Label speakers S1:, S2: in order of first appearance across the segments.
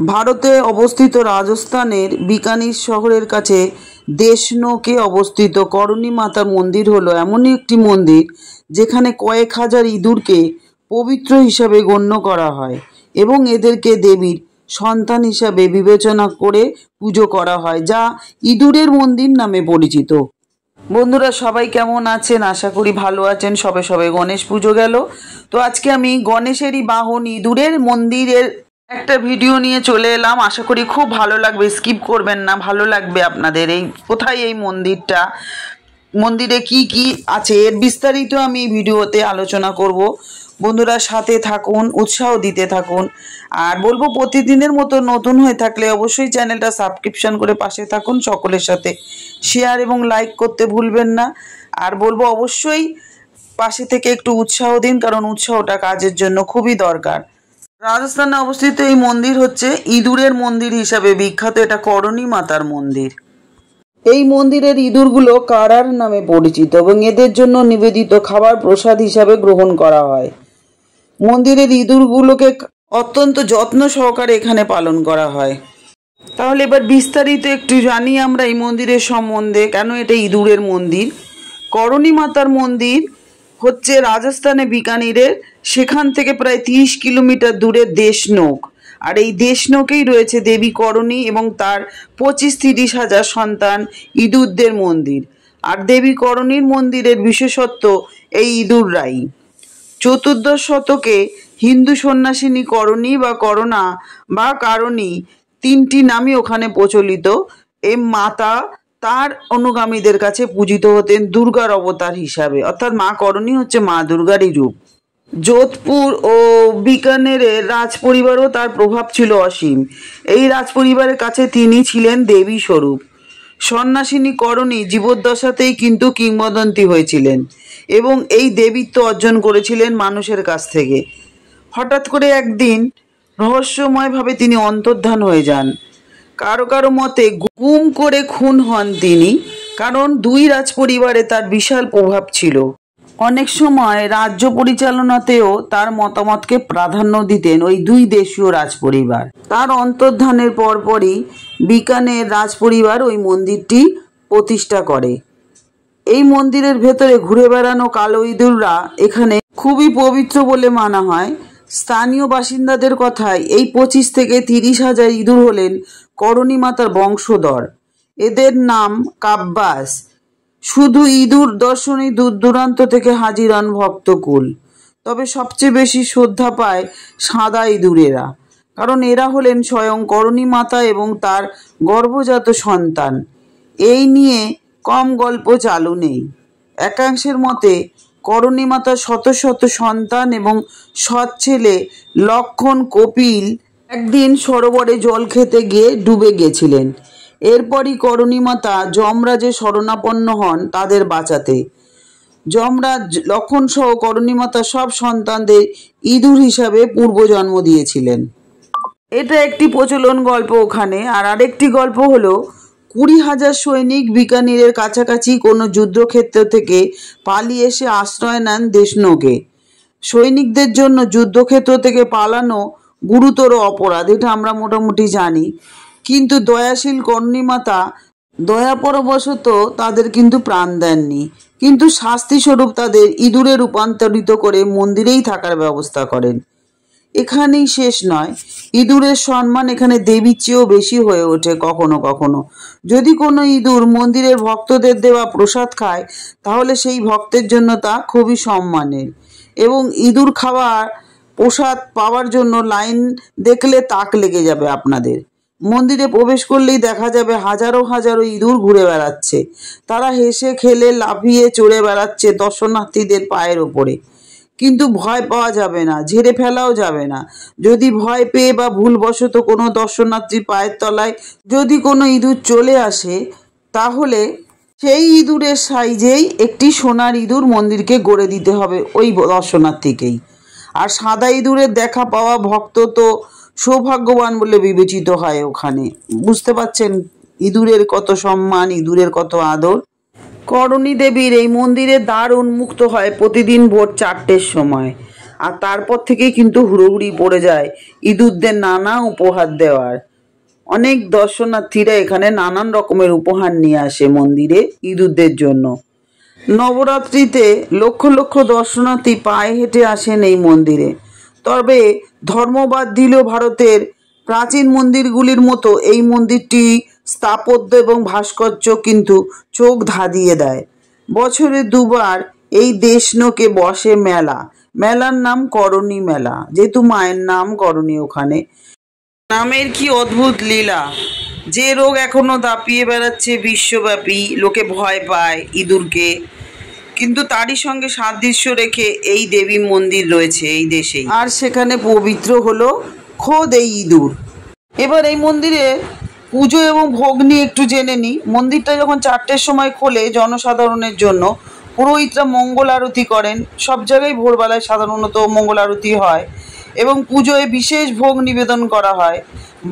S1: ভারতে অবস্থিত রাজস্থানের বিকানির শহরের কাছে দেশনোকে অবস্থিত করণী মাতার মন্দির হলো এমনই একটি মন্দির যেখানে কয়েক হাজার ইঁদুরকে পবিত্র হিসাবে গণ্য করা হয় এবং এদেরকে দেবীর সন্তান হিসাবে বিবেচনা করে পুজো করা হয়, যা ইঁদুরের মন্দির নামে পরিচিত। বন্ধুরা, সবাই কেমন আছেন? আশা করি ভালো আছেন। সবে সবে গণেশ পুজো গেল, তো আজকে আমি গণেশেরই বাহন ইঁদুরের মন্দিরের একটা ভিডিও নিয়ে চলে এলাম। আশা করি খুব ভালো লাগবে, স্কিপ করবেন না, ভালো লাগবে আপনাদের। এই কোথায় এই মন্দিরটা, মন্দিরে কি কি আছে এর বিস্তারিত আমি ভিডিওতে আলোচনা করব। বন্ধুরা সাথে থাকুন, উৎসাহ দিতে থাকুন। আর বলবো প্রতিদিনের মতো নতুন হয়ে থাকলে অবশ্যই চ্যানেলটা সাবস্ক্রিপশন করে পাশে থাকুন, সকলের সাথে শেয়ার এবং লাইক করতে ভুলবেন না। আর বলবো অবশ্যই পাশে থেকে একটু উৎসাহ দিন, কারণ উৎসাহটা কাজের জন্য খুবই দরকার। রাজস্থানে অবস্থিত এই মন্দির হচ্ছে ইঁদুরের মন্দির হিসাবে বিখ্যাত। এটা করণী মাতার মন্দির। এই মন্দিরের ইঁদুরগুলো কারার নামে পরিচিত এবং এদের জন্য নিবেদিত খাবার প্রসাদ হিসাবে গ্রহণ করা হয়। মন্দিরের ইঁদুরগুলোকে অত্যন্ত যত্ন সহকারে এখানে পালন করা হয়। তাহলে এবার বিস্তারিত একটু জানি আমরা এই মন্দিরের সম্বন্ধে, কেন এটা ইঁদুরের মন্দির। করণী মাতার মন্দির হচ্ছে রাজস্থানে বিকানিরের, সেখান থেকে প্রায় 30 কিলোমিটার দূরে দেশনোক। আর এই দেশনোকেই রয়েছে দেবী করণী এবং তার 25-30 হাজার সন্তান ইঁদুরদের মন্দির। আর দেবী করণীর মন্দিরের বিশেষত্ব এই ইঁদুররাই। চতুর্দশ শতকে হিন্দু সন্ন্যাসিনী করণী বা করণা বা কারণী, তিনটি নামই ওখানে প্রচলিত। এই মাতা তার অনুগামীদের কাছে পূজিত হতেন দুর্গার অবতার হিসাবে, অর্থাৎ মা করণী হচ্ছে মা দুর্গারই রূপ। যোধপুর ও বিকানেরের রাজ পরিবারও তার প্রভাব ছিল অসীম। এই রাজ পরিবারের কাছে তিনি ছিলেন দেবী স্বরূপ। সন্ন্যাসিনী করণী জীবদ্দশাতেই কিন্তু কিংবদন্তি হয়েছিলেন এবং এই দেবীত্ব অর্জন করেছিলেন মানুষের কাছ থেকে। হঠাৎ করে একদিন রহস্যময়ভাবে তিনি অন্তর্ধান হয়ে যান। কারো কারো মতে গুম করে খুন হন তিনি, কারণ দুই রাজ পরিবারে তার বিশাল প্রভাব ছিল। অনেক সময় রাজ্য পরিচালনাতেও তার মতামতকে প্রাধান্য দিতেন ওই দুই দেশীয় রাজপরিবার। তার অন্তর্ধানের পরপরই বিকানের রাজপরিবার ওই মন্দিরটি প্রতিষ্ঠা করে। এই মন্দিরের ভেতরে ঘুরে বেড়ানো কালো ইঁদুররা এখানে খুবই পবিত্র বলে মানা হয়। স্থানীয় বাসিন্দাদের কথায় এই 25 থেকে 30 হাজার ইঁদুর হলেন করণী মাতার বংশধর। এদের নাম কাব্বাস। শুধু ইঁদুর দর্শনে দূর দূরান্ত থেকে হাজির হন ভক্তকুল। তবে সবচেয়ে বেশি শ্রদ্ধা পায় সাদা ইঁদুরেরা, কারণ এরা হলেন স্বয়ং করণী মাতা এবং তার গর্ভজাত সন্তান। এই নিয়ে কম গল্প চালু নেই। একাংশের মতে করণী মাতার শত শত সন্তান এবং সৎ ছেলে লক্ষণ কপিল একদিন সরোবরে জল খেতে গিয়ে ডুবে গেছিলেন। এরপরই করণী মাতা যমরাজের শরণাপন্ন হন তাদের বাঁচাতে। যমরাজ লক্ষণ সহ করণী মাতা সব সন্তানদের ইঁদুর হিসাবে পূর্বজন্ম দিয়েছিলেন। এটা একটি প্রচলন গল্প ওখানে। আর আরেকটি গল্প হলো 20,000 সৈনিক বিকানিরের কাছাকাছি কোনো যুদ্ধক্ষেত্র থেকে পালিয়ে এসে আশ্রয় নেন দেশনোকে। সৈনিকদের জন্য যুদ্ধক্ষেত্র থেকে পালানো গুরুতর অপরাধ, এটা আমরা মোটামুটি জানি। কিন্তু দয়াশীল করণী মাতা দয়াপরবশত তাদের কিন্তু প্রাণ দেননি, কিন্তু শাস্তি স্বরূপ তাদের ইঁদুরে রূপান্তরিত করে মন্দিরেই থাকার ব্যবস্থা করেন। এখানেই শেষ নয়, ইঁদুরের সম্মান এখানে দেবীর চেয়েও বেশি হয়ে ওঠে কখনো কখনো। যদি কোনো ইঁদুর মন্দিরের ভক্তদের দেওয়া প্রসাদ খায়, তাহলে সেই ভক্তের জন্য তা খুবই সম্মানের। এবং ইঁদুর খাওয়ার প্রসাদ পাওয়ার জন্য লাইন দেখলে তাক লেগে যাবে আপনাদের। মন্দিরে প্রবেশ করলেই দেখা যাবে হাজারো হাজারো ইঁদুর ঘুরে বেড়াচ্ছে। তারা হেসে খেলে লাফিয়ে চড়ে বেড়াচ্ছে দর্শনার্থীদের পায়ের ওপরে। কিন্তু ভয় পাওয়া যাবে না, ঝেড়ে ফেলাও যাবে না। যদি ভয় পেয়ে বা ভুলবশত কোনো দর্শনার্থীর পায়ের তলায় যদি কোনো ইঁদুর চলে আসে, তাহলে সেই ইঁদুরের সাইজেই একটি সোনার ইঁদুর মন্দিরকে গড়ে দিতে হবে ওই দর্শনার্থীকেই। আর সাদা ইঁদুরের দেখা পাওয়া ভক্ত তো সৌভাগ্যবান বলে বিবেচিত হয় ওখানে। বুঝতে পারছেন ইঁদুরের কত সম্মান, ইঁদুরের কত আদর। করণী দেবীর এই মন্দিরের দ্বার উন্মুক্ত হয় প্রতিদিন ভোর 4টের সময়। আর তারপর থেকেই কিন্তু হুড়োহুড়ি পড়ে যায় ইঁদুরদের নানা উপহার দেওয়ার। অনেক দর্শনার্থীরা এখানে নানান রকমের উপহার নিয়ে আসে মন্দিরে ইঁদুরদের জন্য। নবরাত্রিতে লক্ষ লক্ষ দর্শনার্থী পায়ে হেঁটে আসেন এই মন্দিরে। তবে ধর্মবাদ দিলেও ভারতের প্রাচীন মন্দিরগুলির মতো এই মন্দিরটি স্থাপত্য এবং ভাস্কর্য কিন্তু চোখ ধাঁধিয়ে দেয়। বছরে দুবার এই দেশনোকে বসে মেলা। মেলার নাম করণী মেলা, যেহেতু মায়ের নাম করণী ওখানে। নামের কি অদ্ভুত লীলা! যে রোগ এখনো দাপিয়ে বেড়াচ্ছে বিশ্বব্যাপী, লোকে ভয় পায় ইঁদুরকে, কিন্তু তারই সঙ্গে সাদৃশ্য রেখে এই দেবী মন্দির রয়েছে এই দেশেই, আর সেখানে পবিত্র হলো খোদ এই ইঁদুর। এবার এই মন্দিরে পুজো এবং ভোগ নিয়ে একটু জেনে নিই। মন্দিরটা যখন 4টের সময় খোলে জনসাধারণের জন্য, পুরোহিতরা মঙ্গল আরতি করেন। সব জায়গায় ভোরবেলায় সাধারণত মঙ্গল আরতি হয় এবং পুজোয় বিশেষ ভোগ নিবেদন করা হয়।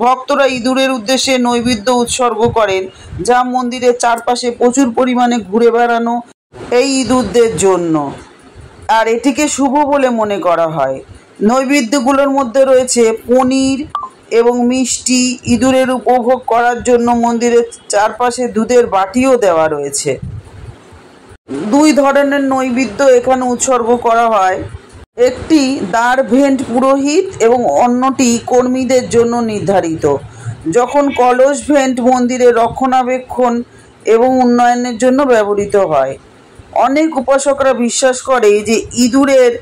S1: ভক্তরা ইঁদুরের উদ্দেশ্যে নৈবেদ্য উৎসর্গ করেন, যা মন্দিরের চারপাশে প্রচুর পরিমাণে ঘুরে বেড়ানো এই ইঁদুরদের জন্য, আর এটিকে শুভ বলে মনে করা হয়। নৈবেদ্যগুলোর মধ্যে রয়েছে পনির এবং মিষ্টি। ইঁদুরের উপভোগ করার জন্য মন্দিরের চারপাশে দুধের বাটিও দেওয়া রয়েছে। 2 ধরনের নৈবেদ্য এখানে উৎসর্গ করা হয়, একটি দ্বারভেন্ট পুরোহিত এবং অন্যটি কর্মীদের জন্য নির্ধারিত। যখন কলস ভেন্ট মন্দিরের রক্ষণাবেক্ষণ এবং উন্নয়নের জন্য ব্যবহৃত হয়। অনেক উপাসকরা বিশ্বাস করে যে ইঁদুরের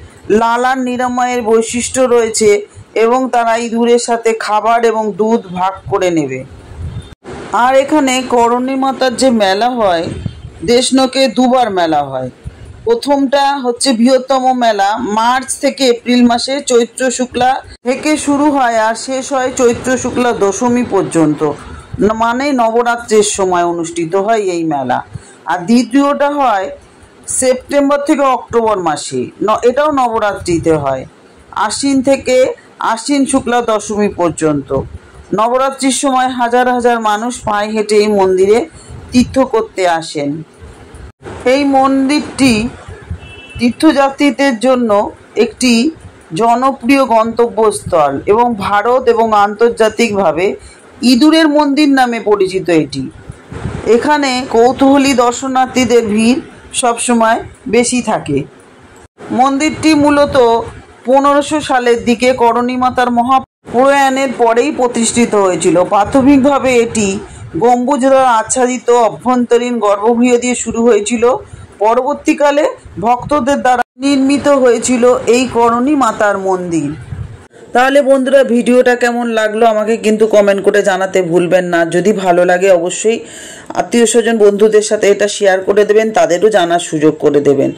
S1: লালার নিরাময়ের বৈশিষ্ট্য রয়েছে এবং তারা ইঁদুরের সাথে খাবার এবং দুধ ভাগ করে নেবে। আর এখানে করণী মাতার যে মেলা হয়, দেশনোকে 2বার মেলা হয়। প্রথমটা হচ্ছে বৃহত্তম মেলা, মার্চ থেকে এপ্রিল মাসে চৈত্র শুক্লা থেকে শুরু হয় আর শেষ হয় চৈত্র শুক্লা দশমী পর্যন্ত, মানে নবরাত্রির সময় অনুষ্ঠিত হয় এই মেলা। আর দ্বিতীয়টা হয় সেপ্টেম্বর থেকে অক্টোবর মাসে, এটাও নবরাত্রিতে হয়, আশ্বিন থেকে আশ্বিন শুক্লা দশমী পর্যন্ত। নবরাত্রির সময় হাজার হাজার মানুষ পায়ে হেঁটে এই মন্দিরে তীর্থ করতে আসেন। এই মন্দিরটি তীর্থযাত্রীদের জন্য একটি জনপ্রিয় গন্তব্যস্থল এবং ভারত এবং আন্তর্জাতিকভাবে ইঁদুরের মন্দির নামে পরিচিত এটি। এখানে কৌতূহলী দর্শনার্থীদের ভিড় সবসময় বেশি থাকে। মন্দিরটি মূলত 1500 সালের দিকে করণী মাতার মহাপ্রয়াণের পরেই প্রতিষ্ঠিত হয়েছিল। প্রাথমিকভাবে এটি গম্বুজ দ্বারা আচ্ছাদিত অভ্যন্তরীণ গর্ভগৃহ দিয়ে শুরু হয়েছিল। পরবর্তীকালে ভক্তদের দ্বারা নির্মিত হয়েছিল এই করণী মাতার মন্দির। তাহলে বন্ধুরা, ভিডিওটা কেমন লাগলো আমাকে কিন্তু কমেন্ট করে জানাতে ভুলবেন না। যদি ভালো লাগে অবশ্যই আত্মীয় স্বজন বন্ধুদের সাথে এটা শেয়ার করে দেবেন, তাদেরও জানার সুযোগ করে দেবেন।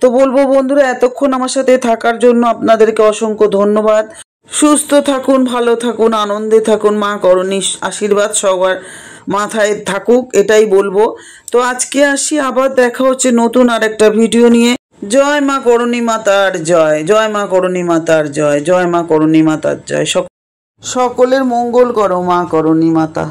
S1: তো বলবো বন্ধুরা, এতক্ষণ আমার সাথে থাকার জন্য আপনাদেরকে অসংখ্য ধন্যবাদ। সুস্থ থাকুন, ভালো থাকুন, আনন্দে থাকুন। মা করণীর আশীর্বাদ সবার মাথায় থাকুক, এটাই বলবো। তো আজকে আসি, আবার দেখা হচ্ছে নতুন আরেকটা ভিডিও নিয়ে। জয় মা করণী মাতার জয়, জয় মা করণী মাতার জয়, জয় মা করণী মাতার জয়। সকলের মঙ্গল করো মা করণী মাতা।